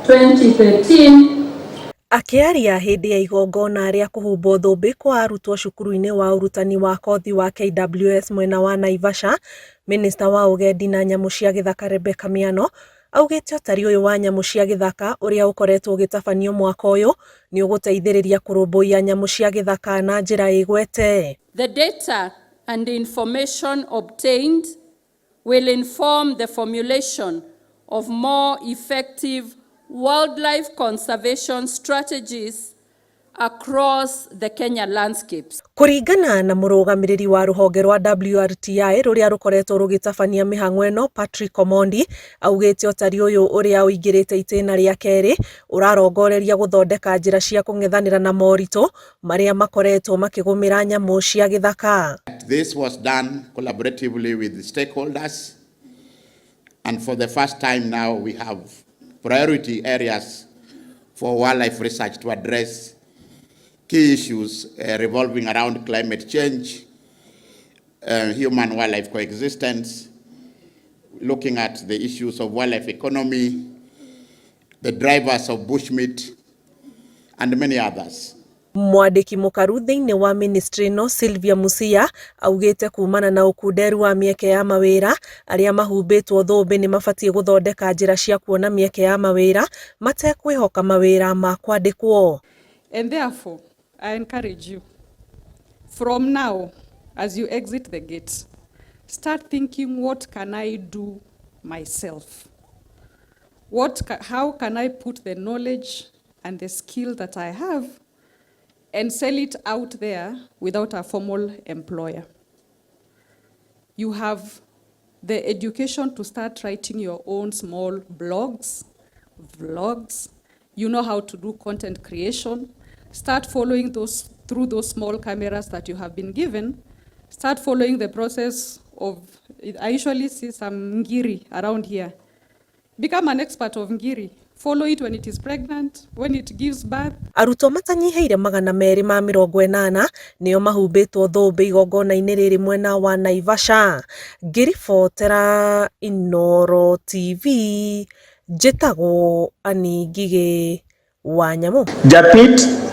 2013. Akĩaria hĩndĩ ya igongona rĩa kũhumbwo thũmbĩ kwa arutwo cukuru-inĩ wa ũrutani wa kothi wa KWS mwena wa Naivasha, Minista wa ũgendi na nyamũ cia gĩthaka Rebecca Miano augĩte ũtari ũyũ wa nyamũ cia gĩthaka ũrĩa ũkoretwo ũgĩtabanio mwaka ũyũ nĩ ũgũteithĩrĩria kũrũmbũiya nyamũ cia gĩthaka na njĩra ĩgwete. The data and the information obtained will inform the formulation of more effective wildlife conservation strategies across the Kenya landscapes. Kũringana na mũrũgamĩrĩri wa rũhonge rwa WRTI rũrĩa rũkoretwo rũgĩtabania mĩhang'o ĩno Patrick Omondi, augĩte ũtari ũyũ ũrĩa ũingĩrĩte itĩna rĩa kerĩ ũrarongoreria gũthondeka njĩra cia kũng'ethanĩra na moritũ marĩa makoretwo makĩgũmĩra nyamũ cia gĩthaka. This was done collaboratively with the stakeholders, and for the first time now we have priority areas for wildlife research to address key issues revolving around climate change, human-wildlife coexistence, looking at the issues of wildlife economy, the drivers of bushmeat, and many others. Mwandĩki mũkaru thĩinĩ wa ministry no Sylvia Musia augĩte kumana na ũkunderu wa mĩeke ya mawĩra arĩa mahumbĩtwo thũmbĩ nĩ mabatie gũthondeka njĩra cia kuona mĩeke ya mawĩra matekwĩhoka mawĩra ma kwandĩkwo. And therefore, I encourage you, from now, as you exit the gate, start thinking, what can I do myself? How can I put the knowledge and the skill that I have and sell it out there without a formal employer? You have the education to start writing your own small blogs, vlogs. You know how to do content creation. Start following those through those small cameras that you have been given. Start following the process of, I usually see some ngiri around here. Become an expert of ngiri. Follow it when it is pregnant, when it gives birth. Arutwo matanyiheire 280 nĩo mahumbĩtwo thũmbĩ igongona-inĩ rĩrĩ mwena wa Naivasha. Ngĩribotera Inooro TV, njĩtagwo Ani Ngigĩ wa Nyamũ.